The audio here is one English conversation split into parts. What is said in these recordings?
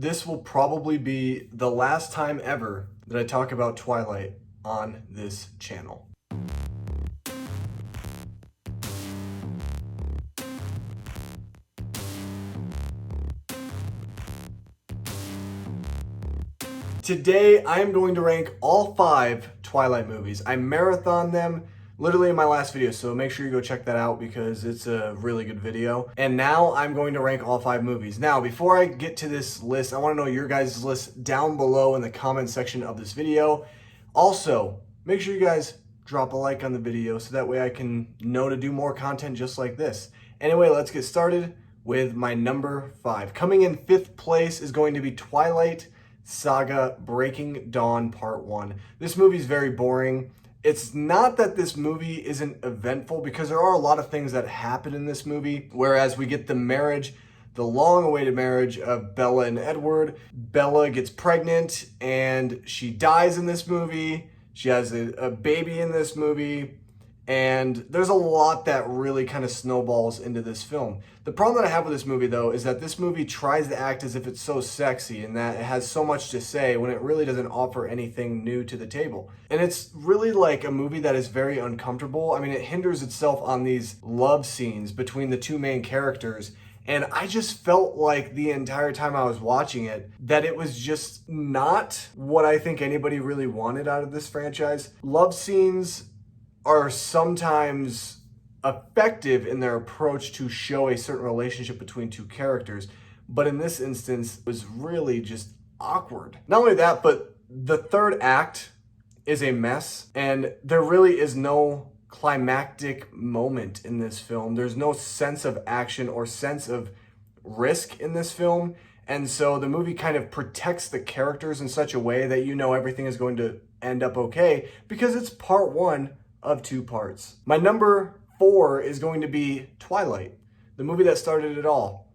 this will probably be the last time ever that I talk about Twilight on this channel. Today, I am going to rank all 5 Twilight movies. I marathoned them literally in my last video, so make sure you go check that out because it's a really good video. And now I'm going to rank all 5 movies. Now, before I get to this list, I want to know your guys' list down below in the comment section of this video. Also, make sure you guys drop a like on the video so that way I can know to do more content just like this. Anyway, let's get started with my number 5. Coming in 5th place is going to be Twilight Saga Breaking Dawn Part 1. This movie is very boring. It's not that this movie isn't eventful, because there are a lot of things that happen in this movie, whereas we get the marriage, the long-awaited marriage of Bella and Edward. Bella gets pregnant and she dies in this movie. She has a baby in this movie. And there's a lot that really kind of snowballs into this film. The problem that I have with this movie, though, is that this movie tries to act as if it's so sexy and that it has so much to say when it really doesn't offer anything new to the table. And it's really like a movie that is very uncomfortable. I mean, it hinders itself on these love scenes between the two main characters. And I just felt like the entire time I was watching it, that it was just not what I think anybody really wanted out of this franchise. Love scenes are sometimes effective in their approach to show a certain relationship between two characters, but in this instance, it was really just awkward. Not only that, but the third act is a mess, and there really is no climactic moment in this film. There's no sense of action or sense of risk in this film, and so the movie kind of protects the characters in such a way that you know everything is going to end up okay, because it's part 1 of 2 parts. My number 4 is going to be Twilight, the movie that started it all.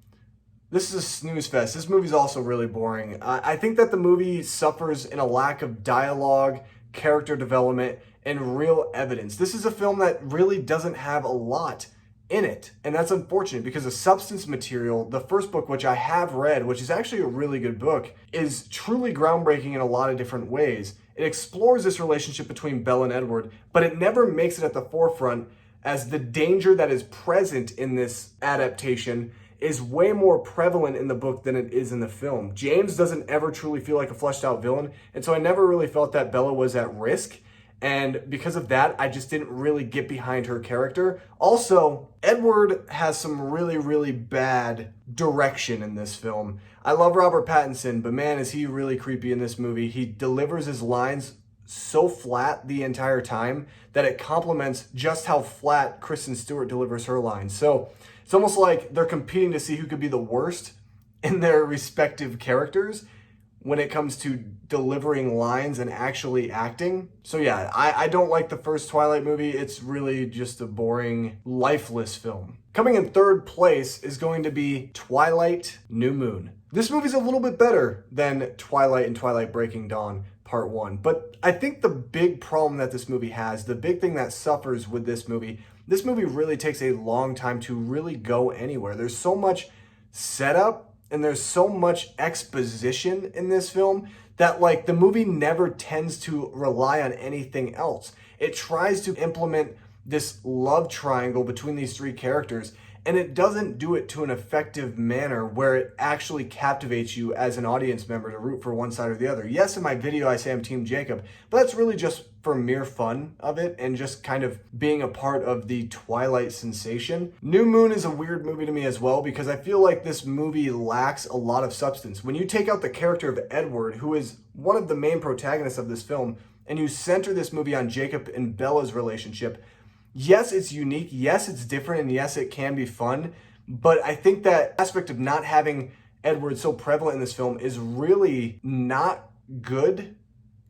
This is a snooze fest. This movie's also really boring. I think that the movie suffers in a lack of dialogue, character development, and real evidence. This is a film that really doesn't have a lot in it, and that's unfortunate because the substance material, the first book, which I have read, which is actually a really good book, is truly groundbreaking in a lot of different ways. It explores this relationship between Bella and Edward, but it never makes it at the forefront, as the danger that is present in this adaptation is way more prevalent in the book than it is in the film. James doesn't ever truly feel like a fleshed out villain, and so I never really felt that Bella was at risk. And because of that, I just didn't really get behind her character. Also, Edward has some really, really bad direction in this film. I love Robert Pattinson, but man, is he really creepy in this movie. He delivers his lines so flat the entire time that it complements just how flat Kristen Stewart delivers her lines. So it's almost like they're competing to see who could be the worst in their respective characters when it comes to delivering lines and actually acting. So yeah, I don't like the first Twilight movie. It's really just a boring, lifeless film. Coming in 3rd place is going to be Twilight New Moon. This movie's a little bit better than Twilight and Twilight Breaking Dawn Part 1, but I think the big problem that this movie has, the big thing that suffers with this movie really takes a long time to really go anywhere. There's so much setup and there's so much exposition in this film that like the movie never tends to rely on anything else. It tries to implement this love triangle between these 3 characters, and it doesn't do it to an effective manner where it actually captivates you as an audience member to root for one side or the other. Yes, in my video I say I'm Team Jacob, but that's really just for mere fun of it and just kind of being a part of the Twilight sensation. New Moon is a weird movie to me as well because I feel like this movie lacks a lot of substance. When you take out the character of Edward, who is one of the main protagonists of this film, and you center this movie on Jacob and Bella's relationship, yes, it's unique, yes, it's different, and yes, it can be fun, but I think that aspect of not having Edward so prevalent in this film is really not good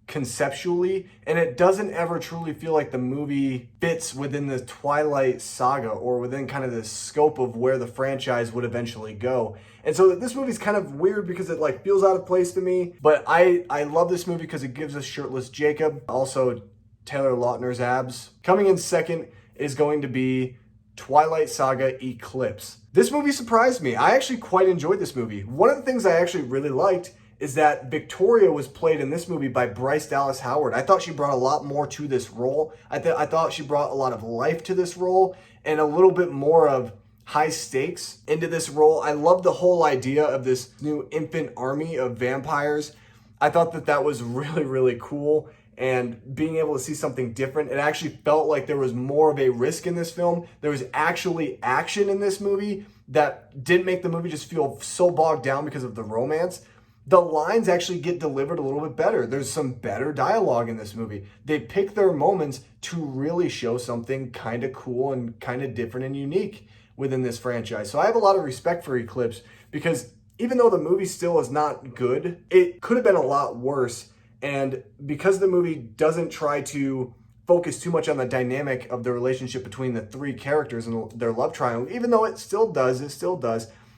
conceptually, and it doesn't ever truly feel like the movie fits within the Twilight Saga or within kind of the scope of where the franchise would eventually go. And so this movie's kind of weird because it like feels out of place to me, but I love this movie because it gives us shirtless Jacob, also Taylor Lautner's abs. Coming in 2nd is going to be Twilight Saga Eclipse. This movie surprised me. I actually quite enjoyed this movie. One of the things I actually really liked is that Victoria was played in this movie by Bryce Dallas Howard. I thought she brought a lot more to this role. I thought she brought a lot of life to this role and a little bit more of high stakes into this role. I love the whole idea of this new infant army of vampires. I thought that that was really, really cool. And being able to see something different, it actually felt like there was more of a risk in this film. There was actually action in this movie that didn't make the movie just feel so bogged down because of the romance. The lines actually get delivered a little bit better. There's some better dialogue in this movie. They pick their moments to really show something kind of cool and kind of different and unique within this franchise. So I have a lot of respect for Eclipse because even though the movie still is not good, it could have been a lot worse. And because the movie doesn't try to focus too much on the dynamic of the relationship between the three characters and their love triangle, even though it still does,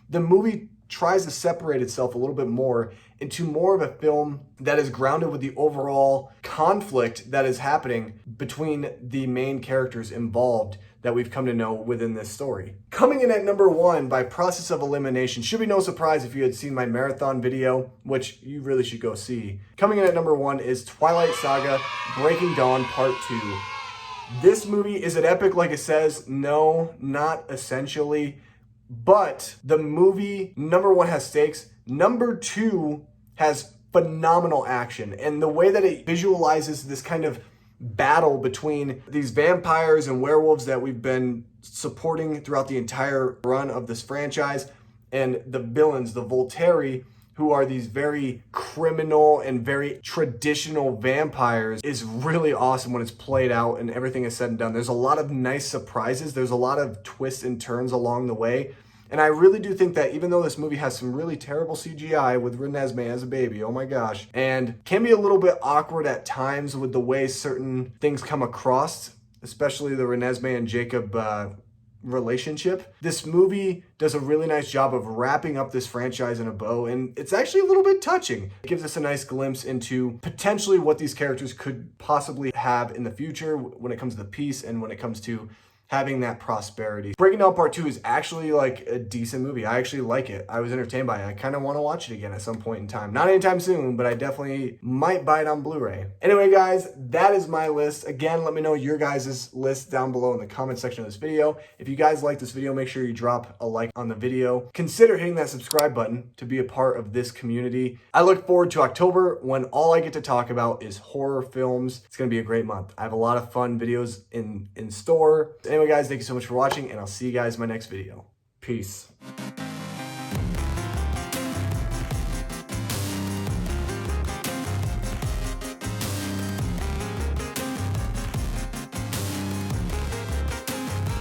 the movie tries to separate itself a little bit more into more of a film that is grounded with the overall conflict that is happening between the main characters involved that we've come to know within this story. Coming in at number 1 by process of elimination, should be no surprise if you had seen my marathon video, which you really should go see. Coming in at number 1 is Twilight Saga Breaking Dawn Part 2. This movie, is it epic like it says? No, not essentially. But the movie, number 1, has stakes. Number 2 has phenomenal action. And the way that it visualizes this kind of battle between these vampires and werewolves that we've been supporting throughout the entire run of this franchise, and the villains, the Volturi, who are these very criminal and very traditional vampires, is really awesome when it's played out and everything is said and done. There's a lot of nice surprises. There's a lot of twists and turns along the way. And I really do think that even though this movie has some really terrible CGI with Renesmee as a baby, oh my gosh, and can be a little bit awkward at times with the way certain things come across, especially the Renesmee and Jacob relationship, this movie does a really nice job of wrapping up this franchise in a bow, and it's actually a little bit touching. It gives us a nice glimpse into potentially what these characters could possibly have in the future when it comes to peace and when it comes to having that prosperity. Breaking Dawn Part 2 is actually like a decent movie. I actually like it. I was entertained by it. I kind of want to watch it again at some point in time. Not anytime soon, but I definitely might buy it on Blu-ray. Anyway, guys, that is my list. Again, let me know your guys' list down below in the comment section of this video. If you guys like this video, make sure you drop a like on the video. Consider hitting that subscribe button to be a part of this community. I look forward to October when all I get to talk about is horror films. It's going to be a great month. I have a lot of fun videos in store. Anyway, guys, thank you so much for watching, and I'll see you guys in my next video. Peace.